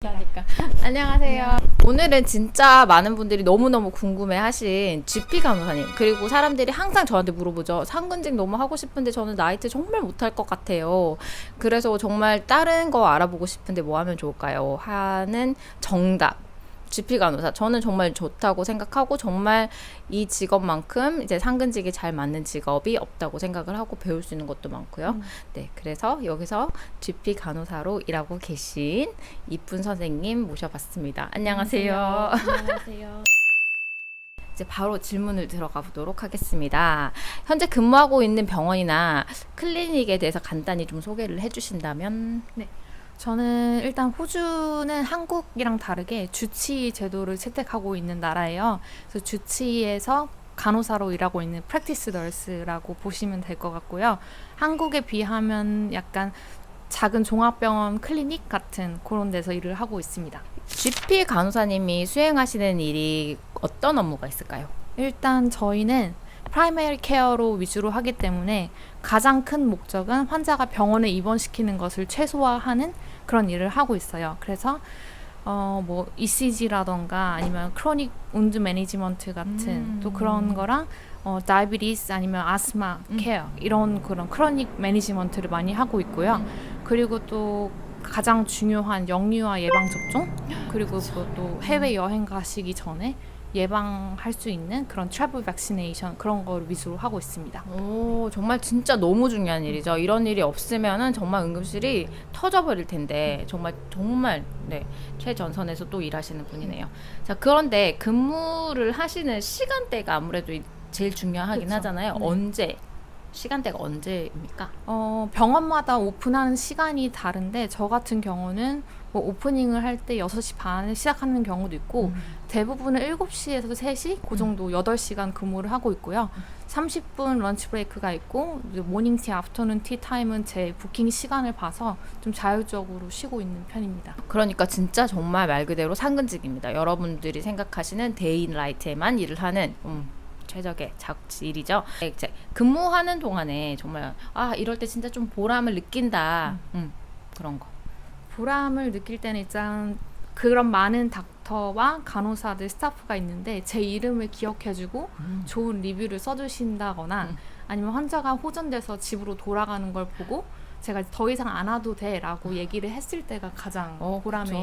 그러니까. 안녕하세요. 오늘은 진짜 많은 분들이 너무너무 궁금해하신 GP 간호사님, 그리고 사람들이 항상 저한테 물어보죠. 상근직 너무 하고 싶은데 저는 나이트 정말 못할 것 같아요. 그래서 정말 다른 거 알아보고 싶은데 뭐 하면 좋을까요? 하는 정답. GP 간호사. 저는 정말 좋다고 생각하고 정말 이 직업만큼 이제 상근직이 잘 맞는 직업이 없다고 생각을 하고 배울 수 있는 것도 많고요. 네, 그래서 여기서 GP 간호사로 일하고 계신 이쁜 선생님 모셔봤습니다. 안녕하세요. 안녕하세요. 이제 바로 질문을 들어가 보도록 하겠습니다. 현재 근무하고 있는 병원이나 클리닉에 대해서 간단히 좀 소개를 해주신다면. 저는 일단 호주는 한국이랑 다르게 주치 제도를 채택하고 있는 나라예요. 그래서 주치에서 간호사로 일하고 있는 프랙티스 널스라고 보시면 될 것 같고요. 한국에 비하면 약간 작은 종합병원 클리닉 같은 그런 데서 일을 하고 있습니다. GP 간호사님이 수행하시는 일이 어떤 업무가 있을까요? 일단 저희는 프라이머리 케어로 위주로 하기 때문에 가장 큰 목적은 환자가 병원에 입원시키는 것을 최소화하는 그런 일을 하고 있어요. 그래서 뭐 ECG라던가 아니면 크로닉 운드 매니지먼트 같은 또 그런 거랑 다이비티스 아니면 아스마 케어 이런 그런 크로닉 매니지먼트를 많이 하고 있고요. 그리고 또 가장 중요한 영유아 예방 접종 그리고 또 해외 여행 가시기 전에 예방할 수 있는 그런 트래블 백시네이션 그런 걸 위주로 하고 있습니다. 오, 정말 진짜 너무 중요한 일이죠. 이런 일이 없으면은 정말 응급실이 터져버릴 텐데 정말 네, 최전선에서 또 일하시는 분이네요. 자, 그런데 근무를 하시는 시간대가 아무래도 제일 중요하긴 그렇죠. 하잖아요. 네. 시간대가 언제입니까? 병원마다 오픈하는 시간이 다른데 저 같은 경우는 뭐 오프닝을 할 때 6시 반에 시작하는 경우도 있고 대부분은 7시에서 3시 그 정도 8시간 근무를 하고 있고요. 30분 런치 브레이크가 있고 모닝 티, 아프터눈 티 타임은 제 부킹 시간을 봐서 좀 자율적으로 쉬고 있는 편입니다. 그러니까 진짜 정말 말 그대로 상근직입니다. 여러분들이 생각하시는 데이 라이트에만 일을 하는 최적의 일이죠. 이제 근무하는 동안에 정말 이럴 때 진짜 좀 보람을 느낀다. 그런 거. 보람을 느낄 때는 일단 그런 많은 닥터와 간호사들 스타프가 있는데 제 이름을 기억해주고 좋은 리뷰를 써주신다거나 아니면 환자가 호전돼서 집으로 돌아가는 걸 보고 제가 더 이상 안 와도 돼라고 얘기를 했을 때가 가장 보람을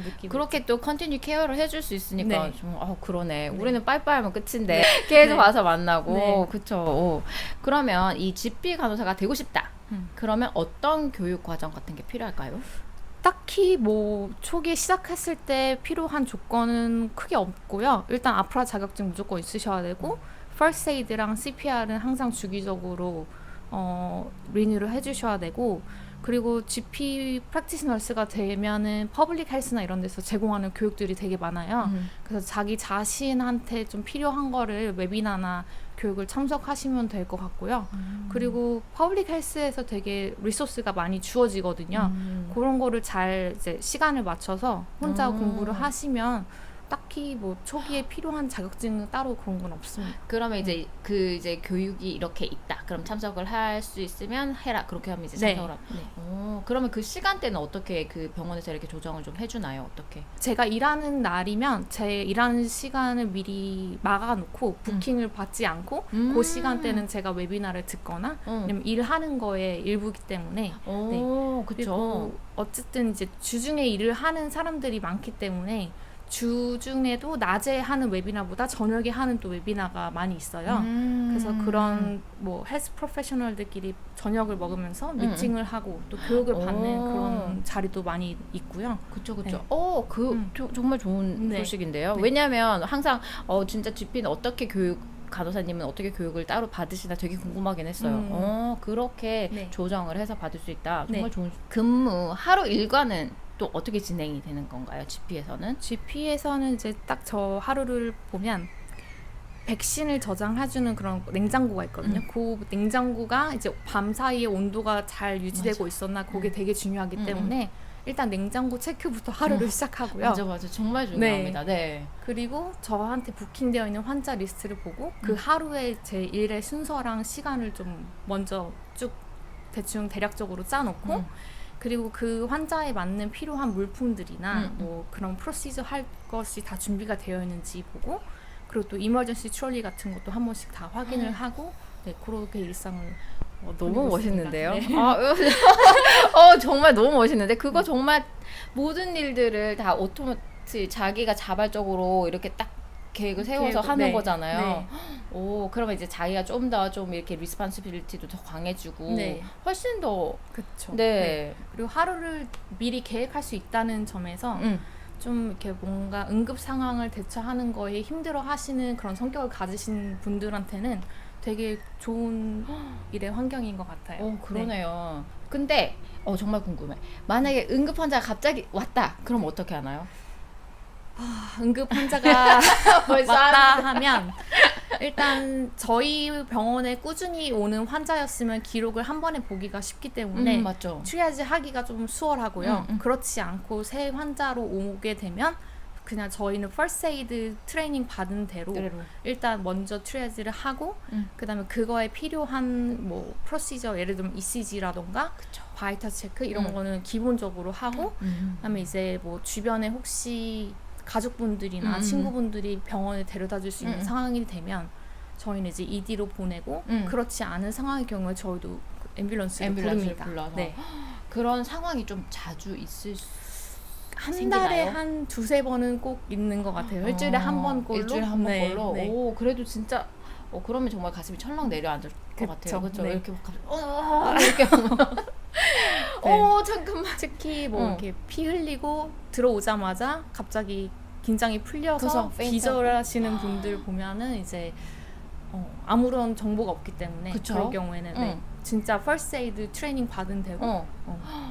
느끼고 그렇게 또 컨티뉴 케어를 해줄 수 있으니까 네. 좀 그러네. 네. 우리는 빠이빠이하면 끝인데 계속 네. 와서 만나고 네. 그쵸. 그러면 이 GP 간호사가 되고 싶다. 그러면 어떤 교육 과정 같은 게 필요할까요? 딱히 뭐 초기에 시작했을 때 필요한 조건은 크게 없고요. 일단 아프라 자격증 무조건 있으셔야 되고 First Aid랑 CPR은 항상 주기적으로 리뉴를 해주셔야 되고 그리고 GP 프랙티스 널스가 되면은 퍼블릭 헬스나 이런 데서 제공하는 교육들이 되게 많아요. 그래서 자기 자신한테 좀 필요한 거를 웨비나나 교육을 참석하시면 될 것 같고요. 그리고 퍼블릭 헬스에서 되게 리소스가 많이 주어지거든요. 그런 거를 잘 이제 시간을 맞춰서 혼자 공부를 하시면 딱히 뭐 초기에 필요한 자격증은 따로 그런 건 없습니다. 그러면 이제 이제 교육이 이렇게 있다. 그럼 참석을 할 수 있으면 해라. 그렇게 하면 이제 참석을 하면. 네. 그러면 그 시간대는 어떻게 그 병원에서 이렇게 조정을 좀 해주나요? 어떻게? 제가 일하는 날이면 제 일하는 시간을 미리 막아놓고 부킹을 받지 않고 그 시간대는 제가 웨비나를 듣거나 아니면 일하는 거에 일부기 때문에 그쵸. 그리고 어쨌든 이제 주중에 일을 하는 사람들이 많기 때문에 주중에도 낮에 하는 웨비나보다 저녁에 하는 또 웨비나가 많이 있어요. 그래서 그런 뭐 헬스 프로페셔널들끼리 저녁을 먹으면서 미팅을 하고 또 교육을 받는 그런 자리도 많이 있고요. 그쵸. 네. 정말 좋은 네. 소식인데요. 네. 왜냐하면 항상 진짜 GP는 어떻게 간호사님은 어떻게 교육을 따로 받으시나 되게 궁금하긴 했어요. 그렇게 네. 조정을 해서 받을 수 있다. 정말 네. 좋은. 근무 하루 일과는 또 어떻게 진행이 되는 건가요? GP에서는? GP에서는 이제 딱 저 하루를 보면 백신을 저장해주는 그런 냉장고가 있거든요. 그 냉장고가 이제 밤 사이에 온도가 잘 유지되고 있었나 그게 되게 중요하기 때문에 일단 냉장고 체크부터 하루를 시작하고요. 맞아. 정말 중요합니다. 네. 그리고 저한테 부킹되어 있는 환자 리스트를 보고 그 하루에 제 일의 순서랑 시간을 좀 먼저 쭉 대충 대략적으로 짜놓고 그리고 그 환자에 맞는 필요한 물품들이나 뭐 그런 프로시저 할 것이 다 준비가 되어 있는지 보고, 그리고 또 이머전시 트롤리 같은 것도 한 번씩 다 확인을 하고, 네, 그렇게 일상을 너무 보내고 멋있는데요. 있습니다. 네. 정말 너무 멋있는데 그거 정말 모든 일들을 다 오토마틱 자기가 자발적으로 이렇게 딱 계획을 세워서 하는 네. 거잖아요. 네. 그러면 이제 자기가 좀 더 좀 이렇게 리스폰시빌리티도 더 강해지고 네. 훨씬 더 그쵸. 네. 그리고 하루를 미리 계획할 수 있다는 점에서 좀 이렇게 뭔가 응급 상황을 대처하는 거에 힘들어 하시는 그런 성격을 가지신 분들한테는 되게 좋은 일의 환경인 것 같아요. 그러네요. 근데 정말 궁금해. 만약에 응급 환자가 갑자기 왔다. 그럼 어떻게 하나요? 응급 환자가 벌써 왔다 하면 일단 저희 병원에 꾸준히 오는 환자였으면 기록을 한 번에 보기가 쉽기 때문에 맞죠. 트리아지 하기가 좀 수월하고요. 음. 그렇지 않고 새 환자로 오게 되면 그냥 저희는 퍼스트 에이드 트레이닝 받은 대로 일단 먼저 트리아지를 하고 그다음에 그거에 필요한 뭐 프로시저, 예를 들면 ECG라던가 바이탈 체크 이런 거는 기본적으로 하고 그다음에 이제 뭐 주변에 혹시 가족분들이나 친구분들이 병원에 데려다 줄 수 있는 상황이 되면 저희는 이제 ED로 보내고 그렇지 않은 상황의 경우에 저희도 앰뷸런스를 부릅니다. 불러서. 네. 그런 상황이 좀 자주 있을 한 생기나요? 달에 한 두세 번은 꼭 있는 것 같아요. 일주일에 한 번 꼴로. 일주일에 한 번 네, 걸로. 네. 그래도 진짜 그러면 정말 가슴이 철렁 내려앉을 것 같아요. 그렇죠. 네. 이렇게 이렇게 잠깐만. 특히 뭐 이렇게 피 흘리고 들어오자마자 갑자기 긴장이 풀려서 그래서 기절하시는 분들 보면은 이제 아무런 정보가 없기 때문에 그쵸? 그럴 경우에는 네, 진짜 퍼스트 에이드 트레이닝 받은 대로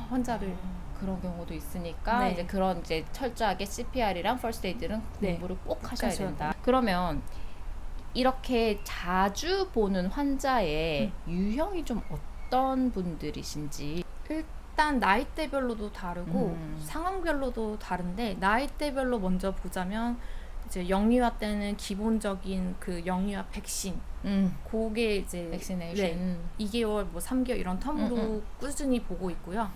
환자를 그런 경우도 있으니까 네. 이제 그런 이제 철저하게 CPR이랑 퍼스트 에이드는 네. 공부를 꼭 하셔야 하셔야 된다. 그러면 이렇게 자주 보는 환자의 유형이 좀 어떤 분들이신지. 일단 나이대별로도 다르고 상황별로도 다른데, 나이대별로 먼저 보자면 이제 영유아 때는 기본적인 그 영유아 백신 그게 이제 백시네이션 2개월 뭐 3개월 이런 텀으로 꾸준히 보고 있고요.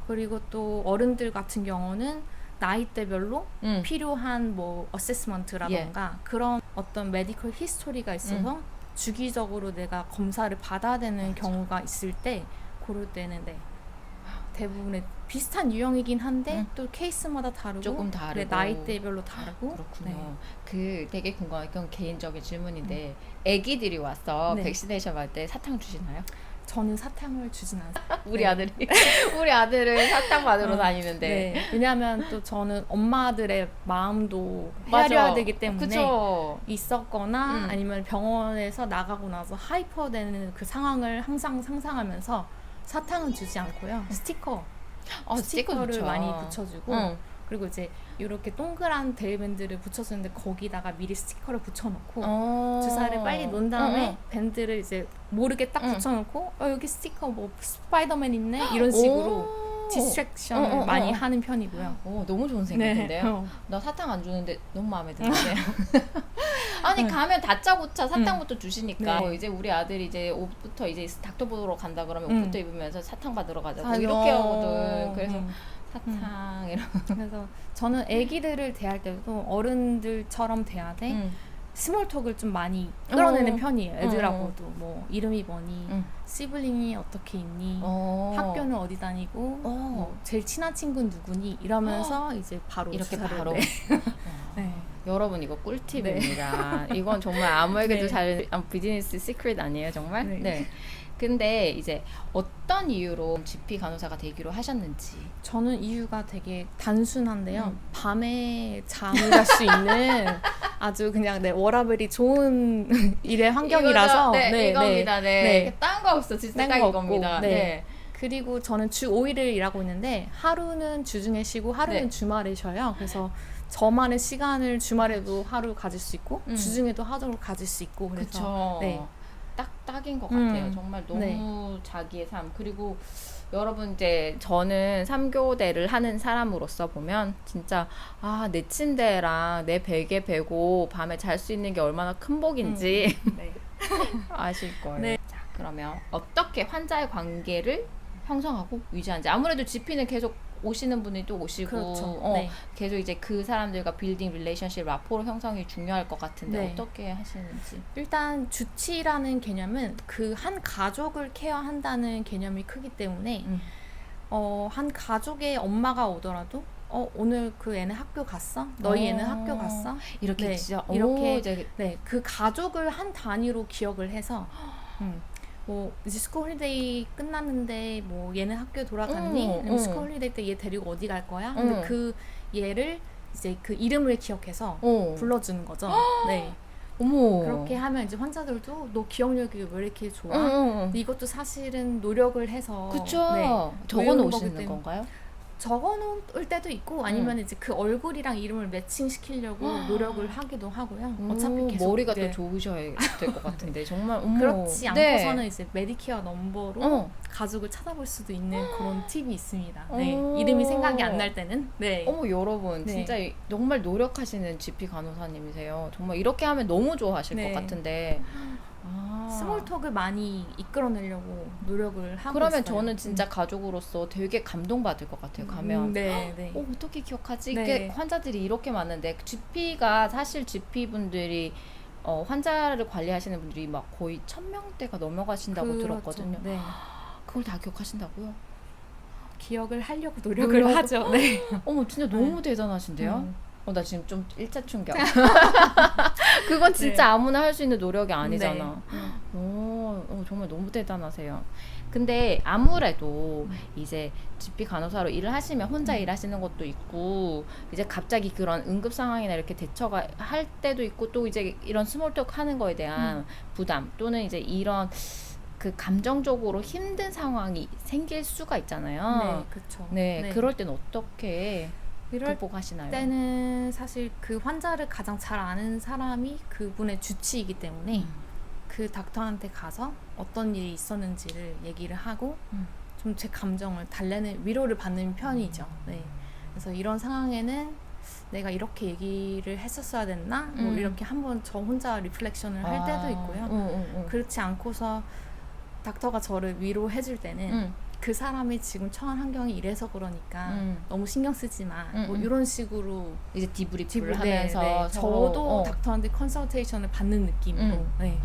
그리고 또 어른들 같은 경우는 나이대별로 필요한 뭐 어세스먼트라던가 그런 어떤 메디컬 히스토리가 있어서 주기적으로 내가 검사를 받아야 되는 경우가 있을 때, 그럴 때는 대부분의 비슷한 유형이긴 한데 또 케이스마다 다르고 조금 다르고. 네, 나이대별로 다르고. 그렇군요. 네. 그 되게 궁금한 건 개인적인 질문인데 아기들이 와서 네. 백시네이션 받을 때 사탕 주시나요? 저는 사탕을 주진 않아요. 우리 아들이 우리 아들은 사탕 받으러 다니는데. 네. 왜냐하면 또 저는 엄마들의 마음도 맞아. 헤아려야 되기 때문에 그쵸. 있었거나 아니면 병원에서 나가고 나서 하이퍼되는 그 상황을 항상 상상하면서 사탕은 주지 않고요. 스티커를 좋죠. 많이 붙여주고 그리고 이제 이렇게 동그란 데일밴드를 붙여주는데 거기다가 미리 스티커를 붙여놓고 주사를 빨리 놓은 다음에 밴드를 이제 모르게 딱 붙여놓고 여기 스티커 뭐 스파이더맨 있네 이런 식으로 디스트랙션을 많이 하는 편이고요. 너무 좋은 생각인데요. 나 사탕 안 주는데 너무 마음에 드는데. 아니 가면 다짜고짜 사탕부터 주시니까 이제 우리 아들이 이제 옷부터 이제 닥터 보러 간다 그러면 옷부터 입으면서 사탕 받으러 가자고 이렇게 하거든. 그래서 사탕 이런. 그래서 저는 아기들을 대할 때도 어른들처럼 대해야 돼. 스몰톡을 좀 많이 끌어내는 편이에요. 애들하고도 뭐 이름이 뭐니, 시블링이 어떻게 있니, 학교는 어디 다니고, 뭐 제일 친한 친구는 누구니 이러면서 이제 바로 이렇게 주사를 바로. 네. 여러분 이거 꿀팁입니다. 이건 정말 아무에게도 잘 비즈니스 시크릿 아니에요, 정말? 네. 근데 이제 어떤 이유로 GP 간호사가 되기로 하셨는지. 저는 이유가 되게 단순한데요. 밤에 잠을 잘 수 있는 아주 그냥 워라벨이 좋은 일의 환경이라서 이겁니다. 네. 딴 거 없어. 진짜 딱 이겁니다. 네. 그리고 저는 주 5일을 일하고 있는데 하루는 주중에 쉬고 하루는 주말에 쉬어요. 그래서 저만의 시간을 주말에도 하루 가질 수 있고 주중에도 하루 가질 수 있고 그래서 딱인 것 같아요. 정말 너무 자기의 삶. 그리고 여러분 이제 저는 3교대를 하는 사람으로서 보면 진짜 내 침대랑 내 베개 베고 밤에 잘 수 있는 게 얼마나 큰 복인지 아실 거예요. 자, 그러면 어떻게 환자의 관계를 형성하고 유지하는지. 아무래도 GP는 계속 오시는 분이 또 오시고 그렇죠. 네. 계속 이제 그 사람들과 빌딩 릴레이션십 라포 형성이 중요할 것 같은데 네. 어떻게 하시는지. 일단 주치라는 개념은 그 한 가족을 케어한다는 개념이 크기 때문에 한 가족의 엄마가 오더라도 오늘 그 애는 학교 갔어? 너희 애는 학교 갔어? 이렇게 네, 진짜 이렇게 이제 네, 그 가족을 한 단위로 기억을 해서 뭐 이제 스쿨 홀리데이 끝났는데 뭐 얘는 학교 돌아갔니? 아니면 스쿨 홀리데이 때 얘 데리고 어디 갈 거야? 근데 그 얘를 이제 그 이름을 기억해서 불러주는 거죠. 네. 어머. 그렇게 하면 이제 환자들도 너 기억력이 왜 이렇게 좋아? 근데 이것도 사실은 노력을 해서 그쵸. 네, 적어 외우는 놓으시는 거기 때문에. 건가요? 적어놓을 때도 있고 아니면 이제 그 얼굴이랑 이름을 매칭시키려고 노력을 하기도 하고요. 어차피 계속 머리가 네. 또 좋으셔야 될 것 같은데 정말 어머. 그렇지 네. 않고서는 이제 메디케어 넘버로 가족을 찾아볼 수도 있는 그런 팁이 있습니다. 네. 이름이 생각이 안 날 때는 네. 어머 여러분 네. 진짜 정말 노력하시는 GP 간호사님이세요. 정말 이렇게 하면 너무 좋아하실 네. 것 같은데. 스몰톡을 많이 이끌어내려고 노력을 하고 그러면 있어요. 저는 진짜 가족으로서 되게 감동받을 것 같아요. 가면 네, 네. 어떻게 기억하지? 네. 이게 환자들이 이렇게 많은데 GP가 사실 GP분들이 환자를 관리하시는 분들이 막 거의 1000명대가 넘어가신다고 그렇죠. 들었거든요. 네. 그걸 다 기억하신다고요? 기억을 하려고 노력을 하죠. 네. 어머 진짜 너무 대단하신데요? 나 지금 좀 1차 충격. 그건 진짜 네. 아무나 할 수 있는 노력이 아니잖아. 네. 정말 너무 대단하세요. 근데 아무래도 이제 GP 간호사로 일을 하시면 혼자 일하시는 것도 있고 이제 갑자기 그런 응급 상황이나 이렇게 대처가 할 때도 있고 또 이제 이런 스몰톡 하는 거에 대한 부담 또는 이제 이런 그 감정적으로 힘든 상황이 생길 수가 있잖아요. 네, 그렇죠. 네, 그럴 땐 어떻게 이럴 극복하시나요? 때는 사실 그 환자를 가장 잘 아는 사람이 그분의 주치이기 때문에 그 닥터한테 가서 어떤 일이 있었는지를 얘기를 하고 좀 제 감정을 달래는 위로를 받는 편이죠. 네. 그래서 이런 상황에는 내가 이렇게 얘기를 했었어야 됐나? 뭐 이렇게 한번 저 혼자 리플렉션을 할 때도 있고요. 그렇지 않고서 닥터가 저를 위로해줄 때는 그 사람이 지금 처한 환경이 이래서 그러니까 너무 신경 쓰지 마. 뭐 이런 식으로 이제 디브리프를 네, 하면서 네. 서로, 저도 닥터한테 컨설테이션을 받는 느낌으로 네.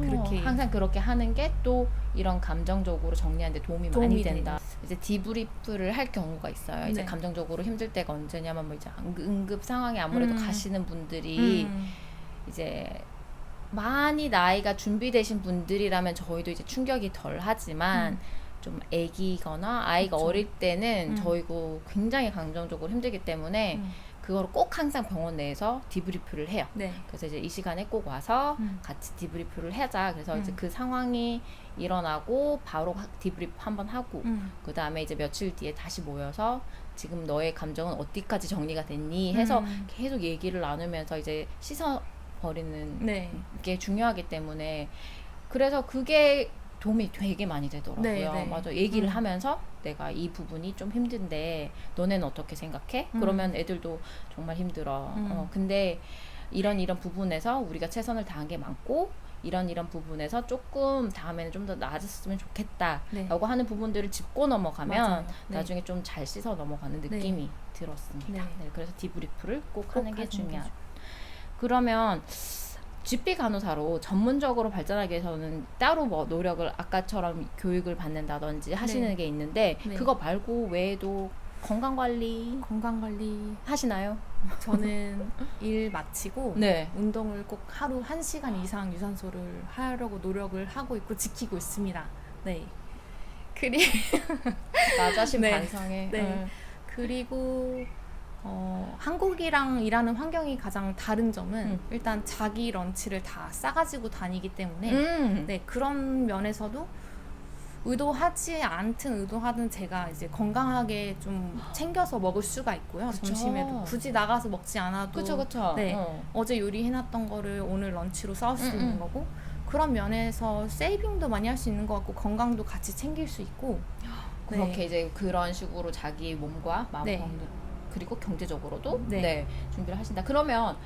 그렇게 항상 그렇게 하는 게 또 이런 감정적으로 정리하는 데 도움이 많이 된다. 이제 디브리프를 할 경우가 있어요. 이제 네. 감정적으로 힘들 때가 언제냐면 뭐 이제 응급 상황에 아무래도 가시는 분들이 이제 많이 나이가 준비되신 분들이라면 저희도 이제 충격이 덜 하지만 좀 애기거나 아이가 그렇죠. 어릴 때는 저희도 굉장히 감정적으로 힘들기 때문에 그걸 꼭 항상 병원 내에서 디브리프를 해요. 네. 그래서 이제 이 시간에 꼭 와서 같이 디브리프를 하자. 그래서 이제 그 상황이 일어나고 바로 디브리프 한번 하고 그 다음에 이제 며칠 뒤에 다시 모여서 지금 너의 감정은 어디까지 정리가 됐니 해서 계속 얘기를 나누면서 이제 씻어버리는 네. 게 중요하기 때문에 그래서 그게 도움이 되게 많이 되더라고요. 네, 네. 맞아. 얘기를 하면서 내가 이 부분이 좀 힘든데 너네는 어떻게 생각해? 그러면 애들도 정말 힘들어. 근데 이런 부분에서 우리가 최선을 다한 게 많고 이런 부분에서 조금 다음에는 좀 더 나아졌으면 좋겠다 네. 라고 하는 부분들을 짚고 넘어가면 맞아요. 네. 나중에 좀 잘 씻어 넘어가는 느낌이 들었습니다. 네. 네, 그래서 디브리프를 꼭 꼭 하는 게 하는 게 중요하다. 그러면 GP 간호사로 전문적으로 발전하기 위해서는 따로 뭐 노력을 아까처럼 교육을 받는다든지 하시는 네. 게 있는데 네. 그거 말고 외에도 건강관리 건강관리 하시나요? 저는 일 마치고 네. 운동을 꼭 하루 1시간 이상 유산소를 하려고 노력을 하고 있고 지키고 있습니다. 네. 나 자신 네. 반성해. 네. 그리고 한국이랑 일하는 환경이 가장 다른 점은 일단 자기 런치를 다 싸가지고 다니기 때문에 네, 그런 면에서도 의도하지 않든 의도하든 제가 이제 건강하게 좀 챙겨서 먹을 수가 있고요. 그쵸. 점심에도 굳이 나가서 먹지 않아도 그쵸. 네. 어제 요리해놨던 거를 오늘 런치로 싸울 수 있는 거고 그런 면에서 세이빙도 많이 할 수 있는 것 같고 건강도 같이 챙길 수 있고 그렇게 네. 이제 그런 식으로 자기 몸과 마음 네. 건강 그리고 경제적으로도 네. 네, 준비를 하신다. 그러면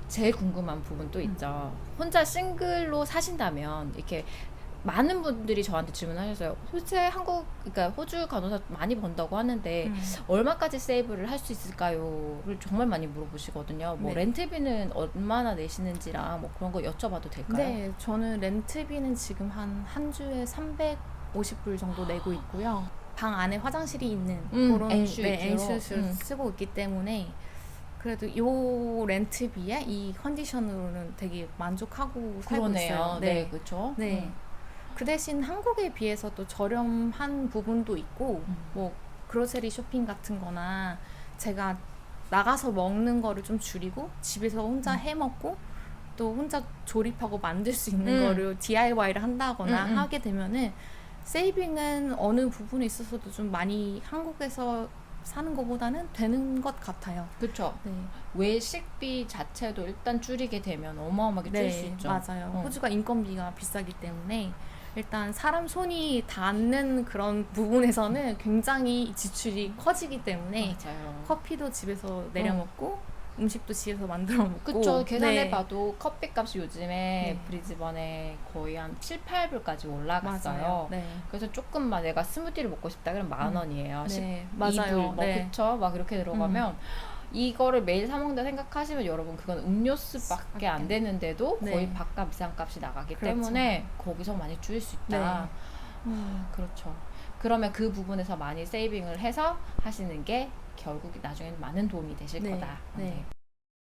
제일 궁금한 부분도 있죠. 혼자 싱글로 사신다면 이렇게 많은 분들이 저한테 질문하셨어요. 실제 한국, 그러니까 호주 간호사 많이 번다고 하는데 얼마까지 세이브를 할 수 있을까요?를 정말 많이 물어보시거든요. 뭐 네. 렌트비는 얼마나 내시는지랑 뭐 그런 거 여쭤봐도 될까요? 네, 저는 렌트비는 지금 한 주에 350불 정도 내고 있고요. 방 안에 화장실이 있는 그런 엔슈이트로. 엔슈를 쓰고 있기 때문에 그래도 요 렌트비에 이 컨디션으로는 되게 만족하고 살고 그러네요. 있어요. 네, 그렇죠. 네. 그 대신 한국에 비해서 또 저렴한 부분도 있고 뭐 그로세리 쇼핑 같은 거나 제가 나가서 먹는 거를 좀 줄이고 집에서 혼자 해 먹고 또 혼자 조립하고 만들 수 있는 거를 DIY를 한다거나 하게 되면은 세이빙은 어느 부분에 있어서도 좀 많이 한국에서 사는 것보다는 되는 것 같아요. 그렇죠. 네. 외식비 자체도 일단 줄이게 되면 어마어마하게 줄일 수 있죠. 맞아요. 호주가 인건비가 비싸기 때문에 일단 사람 손이 닿는 그런 부분에서는 굉장히 지출이 커지기 때문에 맞아요. 커피도 집에서 내려 먹고 음식도 집에서 만들어 먹고 그쵸. 계산해 네. 봐도 커피 값이 요즘에 네. 브리즈번에 거의 한 7, 8불까지 올라갔어요. 맞아요. 네. 그래서 조금만 내가 스무디를 먹고 싶다 그러면 10,000원이에요. 네, 12불 맞아요. 뭐 네. 그쵸? 막 이렇게 들어가면 이거를 매일 사 먹는다 생각하시면 여러분 그건 음료수밖에 안 되는데도 네. 거의 밥값 이상값이 나가기 그렇죠. 때문에 거기서 많이 줄일 수 있다. 네. 그렇죠. 그러면 그 부분에서 많이 세이빙을 해서 하시는 게 결국 나중에는 많은 도움이 되실 네. 거다. 네.